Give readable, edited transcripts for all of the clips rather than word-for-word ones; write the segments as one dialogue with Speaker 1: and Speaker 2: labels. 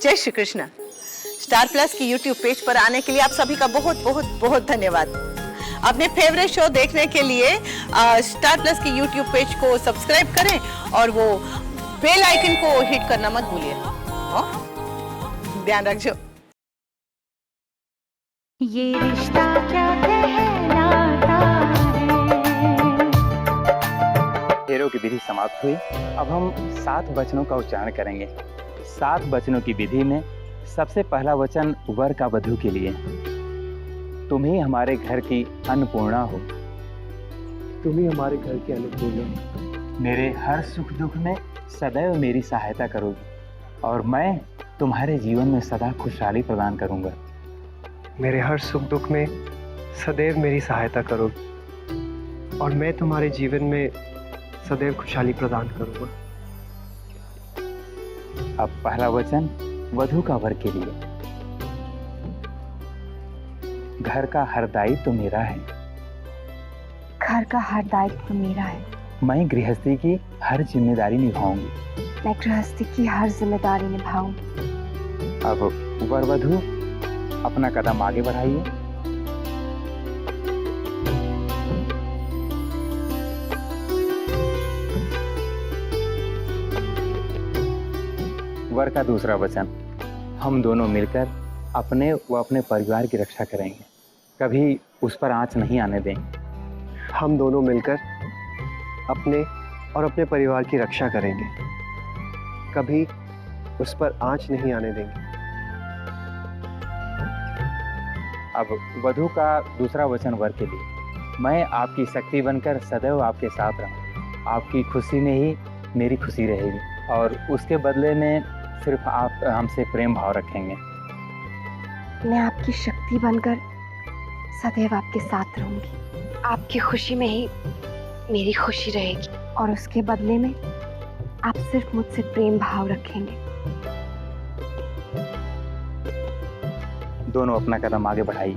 Speaker 1: जय Shri Krishna. Star plus की YouTube page पर आने के लिए आप सभी का बहुत बहुत बहुत धन्यवाद। अपने फेवरेट शो देखने के लिए स्टार प्लस की यूट्यूब पेज को सब्सक्राइब करें और वो बेल आइकन को हिट करना मत भूलिए। ध्यान रखिए।
Speaker 2: ये रिश्ता क्या कहलाता है।
Speaker 3: फेरों की विधि समाप्त हुई। अब हम 7 वचनों का उच्चारण करेंगे। 7 वचनों की विधि में सबसे पहला वचन वर का वधू के लिए। तुम ही हमारे घर की अन्नपूर्णा हो।
Speaker 4: तुम ही हमारे घर की अन्नपूर्णा हो।
Speaker 3: मेरे हर सुख दुख में सदैव मेरी सहायता करोगी और मैं तुम्हारे जीवन में सदा खुशहाली प्रदान करूंगा।
Speaker 4: मेरे हर सुख दुख में सदैव मेरी सहायता करोगी और मैं तुम्हारे जीवन में सदैव खुशहाली प्रदान करूंगा।
Speaker 3: अब पहला वचन वधू का वर के लिए। घर का हर दायित्व तो मेरा है।
Speaker 2: घर का हर दायित्व तो मेरा है।
Speaker 3: मैं गृहस्थी की हर जिम्मेदारी निभाऊंगी।
Speaker 2: मैं गृहस्थी की हर जिम्मेदारी निभाऊंगी।
Speaker 3: अब वर वधू अपना कदम आगे बढ़ाइए। वर का दूसरा वचन। हम दोनों मिलकर अपने व अपने परिवार की रक्षा करेंगे। कभी उस पर आंच नहीं आने देंगे।
Speaker 4: हम दोनों मिलकर अपने और अपने परिवार की रक्षा करेंगे। कभी उस पर आंच नहीं आने देंगे।
Speaker 3: अब वधू का दूसरा वचन वर के लिए। मैं आपकी शक्ति बनकर सदैव आपके साथ रहूंगा। आपकी खुशी में ही मेरी खुशी रहेगी और उसके बदले में सिर्फ आप हमसे प्रेम भाव रखेंगे।
Speaker 2: मैं आपकी शक्ति बनकर सदैव आपके साथ रहूंगी। आपकी खुशी में ही मेरी खुशी रहेगी और उसके बदले में आप सिर्फ मुझसे प्रेम भाव रखेंगे।
Speaker 3: दोनों अपना कदम आगे बढ़ाइए।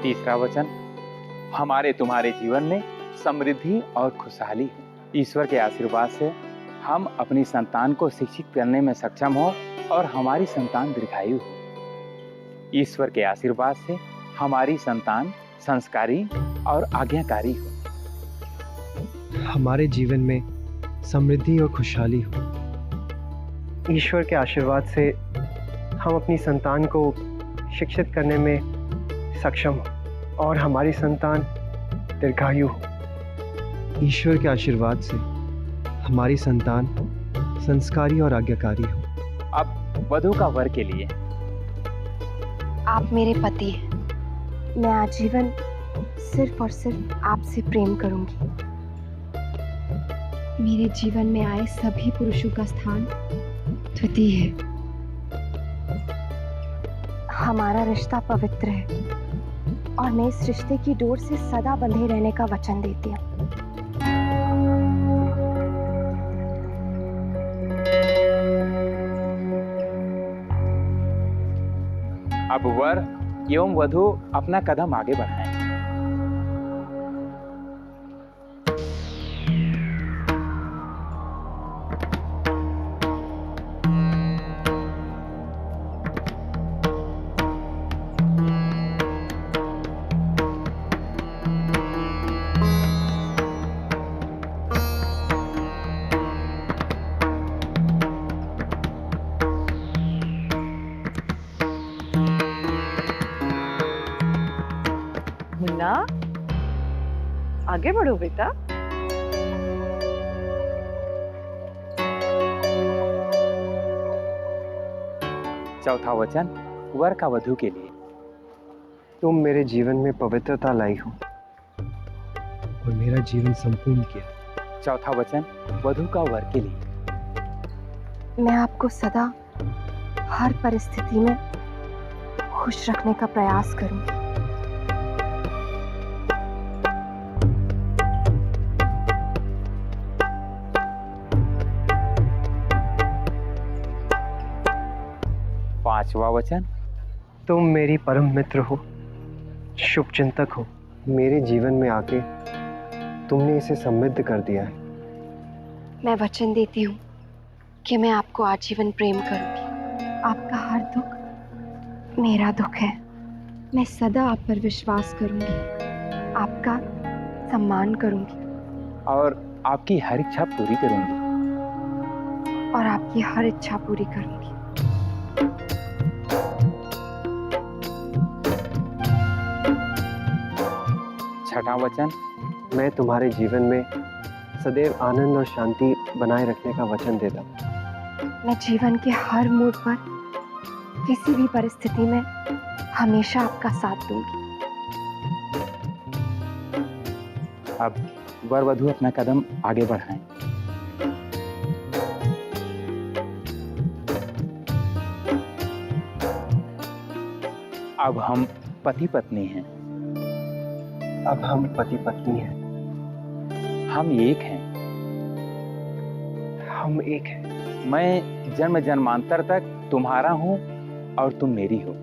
Speaker 3: तीसरा वचन। हमारे तुम्हारे जीवन में समृद्धि और खुशहाली हो। ईश्वर के आशीर्वाद से हम अपनी संतान को शिक्षित करने में सक्षम हो और हमारी संतान दीर्घायु हो। ईश्वर के आशीर्वाद से हमारी संतान संस्कारी और आज्ञाकारी हो।
Speaker 4: हमारे जीवन में समृद्धि और खुशहाली हो। ईश्वर के आशीर्वाद से हम अपनी संतान को शिक्षित करने में सक्षम हो और हमारी संतान दीर्घायु हो। ईश्वर के आशीर्वाद से हमारी संतान संस्कारी और आज्ञाकारी हो।
Speaker 3: अब वधू का वर के लिए।
Speaker 2: आप मेरे पति हैं। मैं आजीवन सिर्फ और सिर्फ आपसे प्रेम करूंगी। मेरे जीवन में आए सभी पुरुषों का स्थान द्वितीय है। हमारा रिश्ता पवित्र है और मैं इस रिश्ते की डोर से सदा बंधे रहने का वचन देती हूँ।
Speaker 3: अब वर एवं वधू अपना कदम आगे बढ़ाएं।
Speaker 1: मुन्ना, आगे बढ़ो बेटा।
Speaker 3: चौथा वचन वर का वधू के लिए।
Speaker 4: तुम मेरे जीवन में पवित्रता लाई हो और मेरा जीवन संपूर्ण किया।
Speaker 3: चौथा वचन वधू का वर के लिए।
Speaker 2: मैं आपको सदा हर परिस्थिति में खुश रखने का प्रयास करूंगी।
Speaker 3: पांचवा वचन।
Speaker 4: तुम मेरी परम मित्र हो, शुभ चिंतक हो। मेरे जीवन में आके तुमने इसे समृद्ध कर दिया है।
Speaker 2: मैं वचन देती हूँ कि मैं आपको आजीवन प्रेम करूंगी। आपका हर दुख मेरा दुख है। मैं सदा आप पर विश्वास करूंगी, आपका सम्मान करूंगी
Speaker 3: और आपकी हर इच्छा पूरी करूंगी।
Speaker 2: और आपकी हर इच्छा पूरी करूंगी।
Speaker 3: छठा वचन,
Speaker 4: मैं तुम्हारे जीवन में सदैव आनंद और शांति बनाए रखने का वचन देता हूँ।
Speaker 2: मैं जीवन के हर मोड़ पर किसी भी परिस्थिति में हमेशा आपका साथ दूंगी।
Speaker 3: अब वर वधू अपना कदम आगे बढ़ाएं। अब हम पति पत्नी हैं।
Speaker 4: अब हम पति पत्नी हैं।
Speaker 3: हम एक हैं।
Speaker 4: हम एक हैं।
Speaker 3: मैं जन्म जन्मांतर तक तुम्हारा हूं और तुम मेरी हो।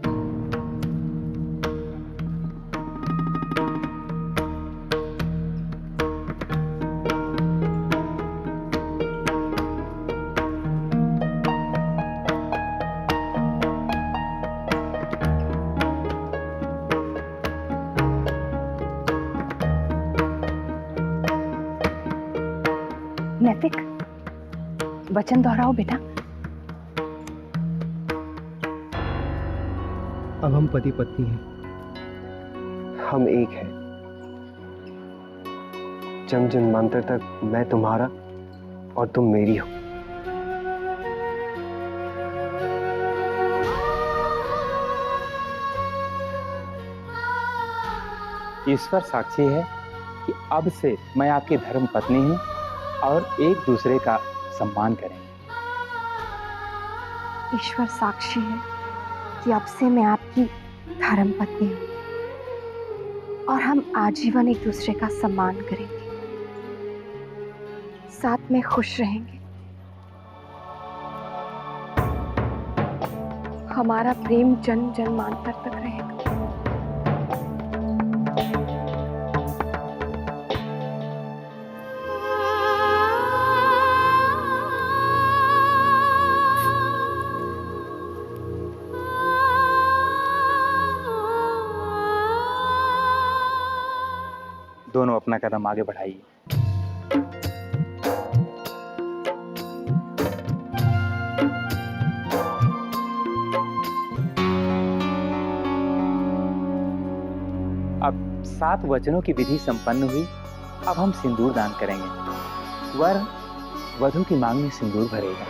Speaker 2: नैतिक, वचन दोहराओ बेटा।
Speaker 4: अब हम पति पत्नी हैं। हम एक हैं। जन्म जन्मांतर तक मैं तुम्हारा और तुम मेरी हो।
Speaker 3: ईश्वर साक्षी है कि अब से मैं आपकी धर्म पत्नी हूं और एक दूसरे का सम्मान करेंगे।
Speaker 2: ईश्वर साक्षी है कि अब से मैं आपकी धर्म पत्नी हूँ और हम आजीवन एक दूसरे का सम्मान करेंगे, साथ में खुश रहेंगे। हमारा प्रेम जन्म जन्मांतर तक रहेगा।
Speaker 3: दोनों अपना कदम आगे बढ़ाइए। अब 7 वचनों की विधि संपन्न हुई। अब हम सिंदूर दान करेंगे। वर वधू की मांग में सिंदूर भरेगा।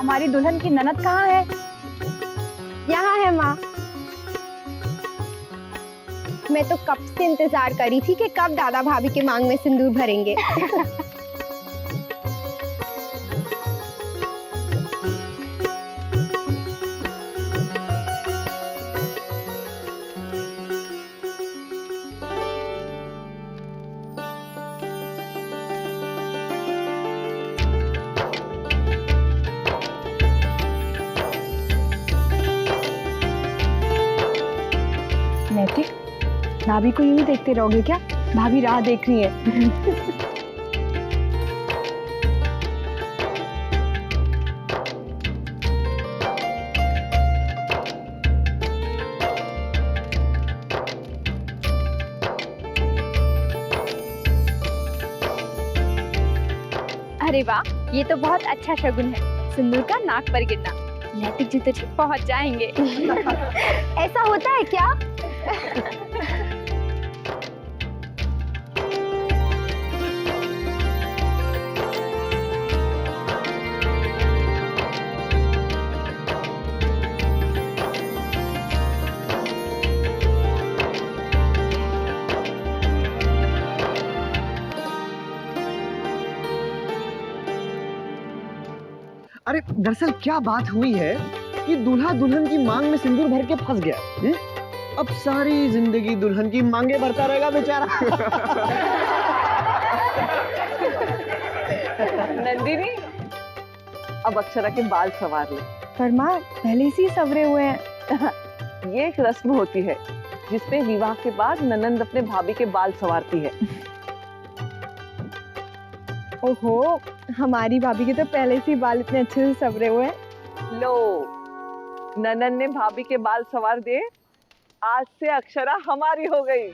Speaker 5: हमारी दुल्हन की ननद कहाँ है?
Speaker 6: यहाँ है माँ। मैं तो कब से इंतजार करी थी कि कब दादा भाभी के मांग में सिंदूर भरेंगे।
Speaker 5: नैतिक, भाभी को यूं ही देखते रहोगे क्या? भाभी राह देख रही है।
Speaker 6: अरे वाह, ये तो बहुत अच्छा शगुन है। सिंदूर का नाक पर गिरना। नैतिक जी तो पहुंच जाएंगे। ऐसा होता है क्या?
Speaker 7: अरे दरअसल क्या बात हुई है कि दूल्हा दुल्हन की मांग में सिंदूर भर के फंस गया।
Speaker 4: अब सारी जिंदगी दुल्हन की मांगे भरता रहेगा बेचारा।
Speaker 7: नंदिनी, अब अक्षरा के बाल संवार ले।
Speaker 5: पर माँ पहले से ही सवरे हुए हैं।
Speaker 7: ये एक रस्म होती है जिसमें विवाह के बाद ननंद अपने भाभी के बाल संवारती है।
Speaker 5: ओहो, हमारी भाभी के तो पहले से ही बाल इतने अच्छे से सवरे हुए हैं।
Speaker 7: लो, ननंद ने भाभी के बाल संवार दिए, आज से अक्षरा हमारी हो गई।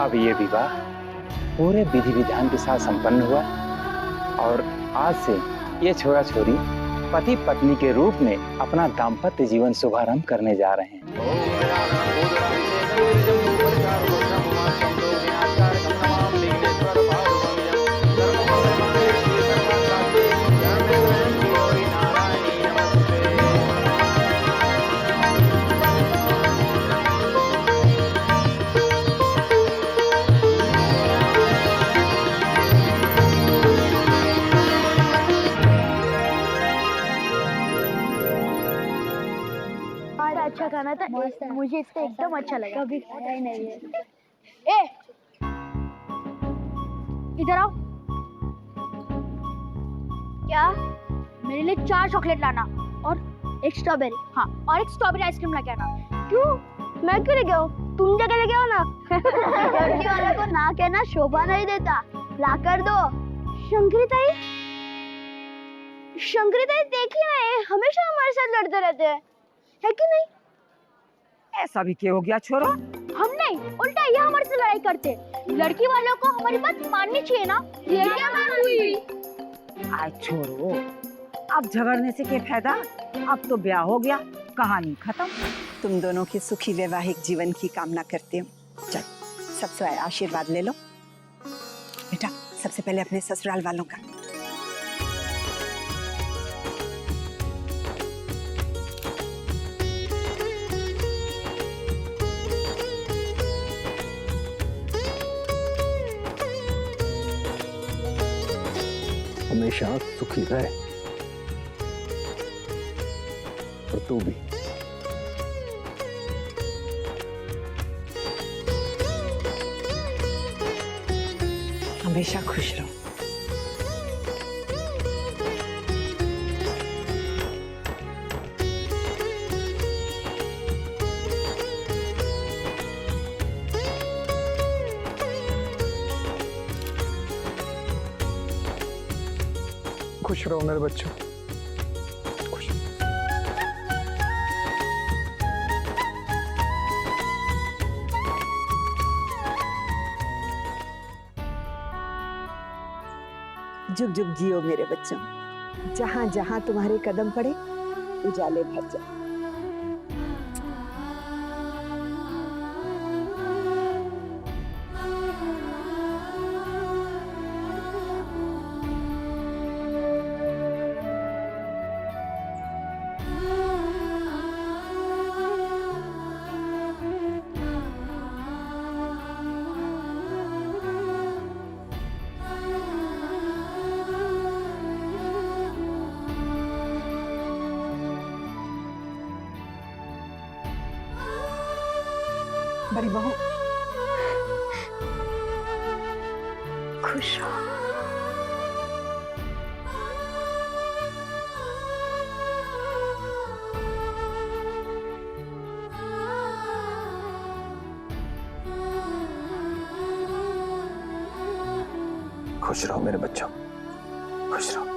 Speaker 3: अब ये विवाह पूरे विधि विधान के साथ संपन्न हुआ और आज से ये छोरा छोरी पति पत्नी के रूप में अपना दाम्पत्य जीवन शुभारंभ करने जा रहे हैं।
Speaker 8: अच्छा खाना था, मुझे इसका एकदम अच्छा लगा। कभी खाया ही नहीं है। ए, इधर आओ। क्या? मेरे लिए 4 चॉकलेट लाना और एक स्ट्रॉबेरी। हाँ, और एक स्ट्रॉबेरी आइसक्रीम लेके आना। क्यों? मैं क्यों लेके आऊँ? तुम जगह लेके आओ ना। लड़की वाले को ना कहना शोभा नहीं देता। ला कर दो। शंकरी ताई देखी नहीं, हमेशा हमारे साथ लड़ते रहते हैं, है कि नहीं?
Speaker 7: ऐसा भी क्या हो गया छोरा?
Speaker 8: हम नहीं, उल्टा ये हमारे से लड़ाई करते। लड़की वालों को हमारी बात माननी चाहिए ना। ये क्या बात हुई?
Speaker 9: आज छोड़ो, अब झगड़ने से क्या फायदा? अब तो ब्याह हो गया, कहानी खत्म।
Speaker 10: तुम दोनों के सुखी वैवाहिक जीवन की कामना करती हूँ। चल, सबसे आशीर्वाद ले लो। बेटा, सबसे पहले अपने ससुराल वालों का।
Speaker 4: हमेशा सुखी रहे और तू भी।
Speaker 10: हमेशा खुश रहो।
Speaker 4: खुश रहो मेरे बच्चों, खुश।
Speaker 10: जुग जुग जियो मेरे बच्चों, जहां जहां तुम्हारे कदम पड़े उजाले भर जाए। बड़ी बहू, खुश हो।
Speaker 4: खुश रहो मेरे बच्चों, खुश रहो।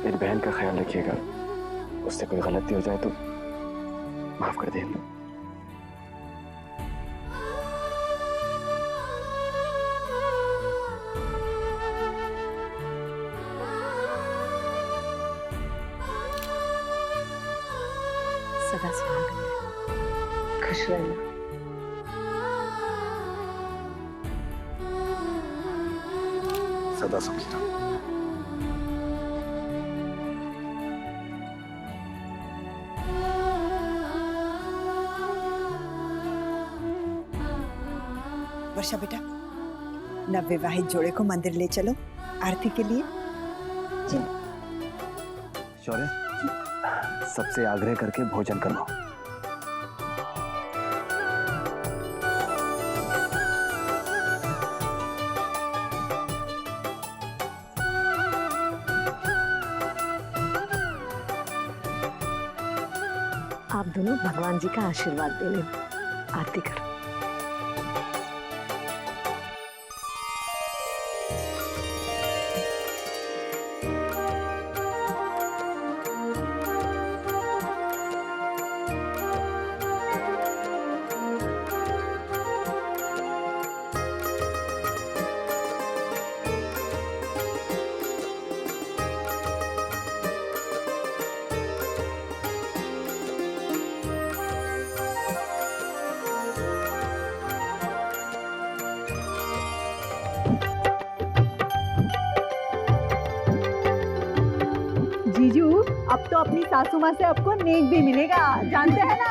Speaker 4: मेरी बहन का ख्याल रखिएगा, उससे कोई गलती हो जाए तो माफ कर देना।
Speaker 10: सदा सुहागन रहे।
Speaker 2: खुश रहना।
Speaker 11: सदा सुखी रहो।
Speaker 10: वर्षा बेटा, नवविवाहित जोड़े को मंदिर ले चलो आरती के लिए।
Speaker 11: शौर्य, सबसे आग्रह करके भोजन कर लो।
Speaker 2: आप दोनों भगवान जी का आशीर्वाद ले लो। आरती करो।
Speaker 5: जीजू, अब तो अपनी सासू माँ से आपको नेक भी मिलेगा, जानते हैं ना।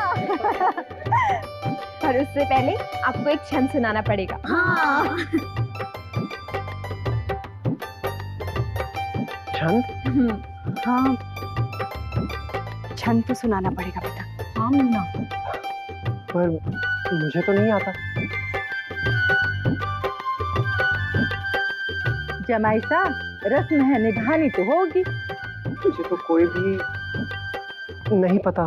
Speaker 6: पर उससे पहले आपको एक छंद सुनाना पड़ेगा।
Speaker 5: हाँ।
Speaker 4: छंद?
Speaker 2: हाँ, छंद तो सुनाना पड़ेगा बेटा।
Speaker 5: हाँ मुन्ना।
Speaker 4: पर मुझे तो नहीं आता।
Speaker 5: जमाई सा, रस्म है निभानी तो होगी।
Speaker 4: मुझे तो कोई भी नहीं पता।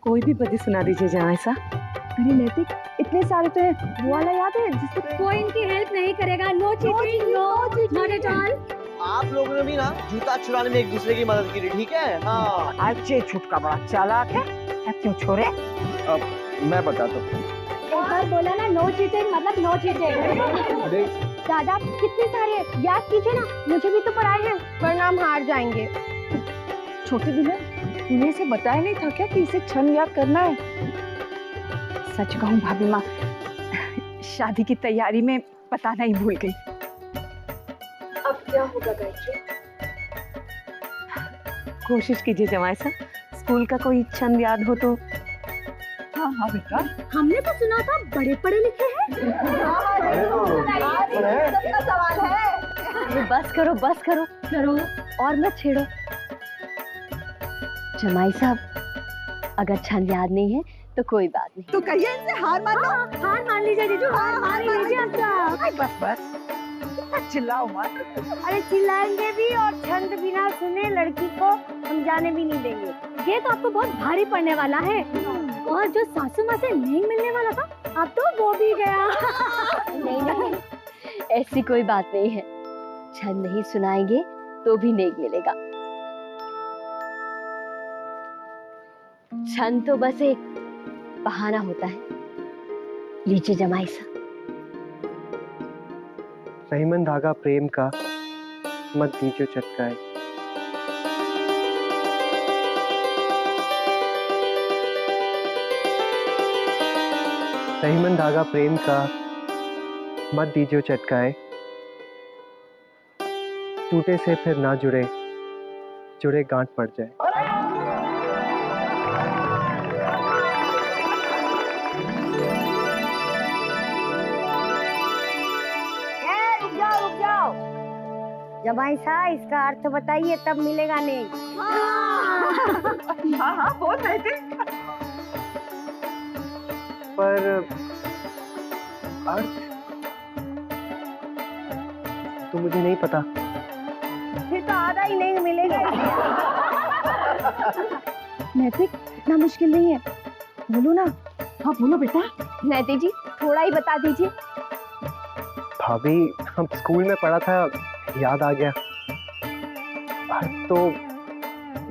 Speaker 2: कोई भी पति सुना दीजिए जहाँ ऐसा।
Speaker 5: अरे नैतिक, इतने सारे तो हैं। वो वाला याद है जिससे
Speaker 8: कोई इनकी हेल्प नहीं करेगा। No cheating, not at all.
Speaker 12: आप लोगों ने भी ना जूता चुराने में एक दूसरे की मदद की, ठीक है? हाँ।
Speaker 9: अच्छे छुटका बड़ा चालाक है। क्यों छोरे?
Speaker 3: अब मैं बताता हूँ।
Speaker 8: एक बार बोला ना नो चीटिंग मतलब नो चीटिंग। दादा कितने सारे याद कीजिए ना, मुझे भी तो पढ़ाए हैं, वरना हम हार जाएंगे।
Speaker 5: छोटे दुल्हन, तूने इसे बताया नहीं था क्या कि इसे छंद याद करना है?
Speaker 2: सच कहूँ भाभी माँ, शादी की तैयारी में बताना ही भूल गई। अब क्या होगा गायत्री? कोशिश कीजिए जमाई सा, स्कूल का कोई छंद याद हो तो।
Speaker 5: हाँ हाँ बेटा,
Speaker 8: हमने तो सुना था बड़े पढ़े लिखे हैं।
Speaker 5: सबका सवाल है।
Speaker 2: बस करो और मत छेड़ो। जमाई साहब, अगर छंद याद नहीं है तो कोई बात नहीं।
Speaker 5: तो कहिए इनसे हार मान लो।
Speaker 8: हार मान लीजिए जीजू, हार मान लीजिए आपका।
Speaker 9: बस चिल्लाओ मत।
Speaker 8: अरे चिल्लाएंगे भी और छंद बिना सुने लड़की को हम जाने भी नहीं देंगे। ये तो आपको बहुत भारी पड़ने वाला है। और जो सासू माँ से नहीं मिलने वाला था, अब तो वो भी गया।
Speaker 2: नहीं, ऐसी कोई बात नहीं है। छंद नहीं सुनाएंगे तो भी नेक मिलेगा। छंद तो बस एक बहाना होता है। लीजिए जमाई सा।
Speaker 4: रहीमन धागा प्रेम का, मत दीजिए चटकाए। रहीमन धागा प्रेम का, मत दीजिए चटकाए। टूटे से फिर ना जुड़े, जुड़े गांठ पड़ जाए।
Speaker 8: रुक जाओ। जमाई सा, इसका अर्थ बताइए तब मिलेगा नहीं।
Speaker 9: हाँ बोल रहे थे।
Speaker 4: पर अर्थ तो मुझे नहीं पता।
Speaker 8: फिर तो आधा ही नहीं मिलेगा।
Speaker 5: नैतिक, इतना मुश्किल नहीं है, बोलो ना। हाँ बोलो बेटा।
Speaker 6: नैतिक जी, थोड़ा ही बता दीजिए।
Speaker 4: भाभी, हम स्कूल में पढ़ा था, याद आ गया। अर्थ तो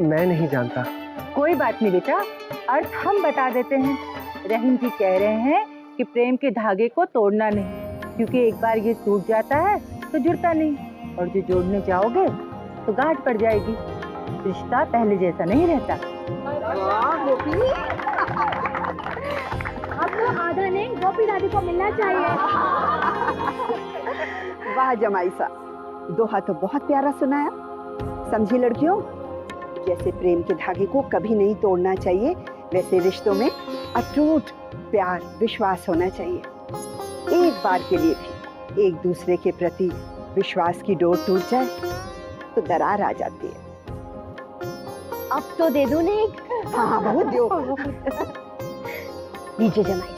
Speaker 4: मैं नहीं जानता।
Speaker 5: कोई बात नहीं बेटा, अर्थ हम बता देते हैं। रहीम जी कह रहे हैं कि प्रेम के धागे को तोड़ना नहीं, क्योंकि एक बार ये टूट जाता है तो जुड़ता नहीं, और जो जोड़ने जाओगे तो गांठ पड़ जाएगी। रिश्ता पहले जैसा नहीं रहता।
Speaker 8: दादी को मिलना चाहिए।
Speaker 10: वाह जमाई सा, दोहा तो बहुत प्यारा सुनाया। समझी लड़कियों, जैसे प्रेम के धागे को कभी नहीं तोड़ना चाहिए, वैसे रिश्तों में अटूट प्यार विश्वास होना चाहिए। एक बार के लिए भी एक दूसरे के प्रति विश्वास की डोर टूट जाए तो दरार आ जाती है।
Speaker 8: अब तो दे दूं नहीं?
Speaker 10: हाँ हाँ बहुत दो।
Speaker 8: नीचे जमाई सा।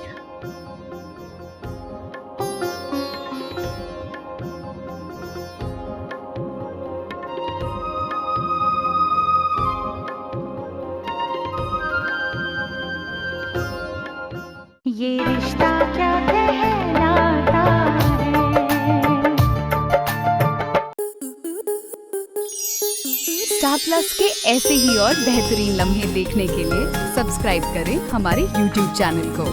Speaker 13: ये रिश्ता क्या कहलाता है।
Speaker 14: स्टार प्लस के ऐसे ही और बेहतरीन लम्हे देखने के लिए सब्सक्राइब करें हमारे YouTube चैनल को।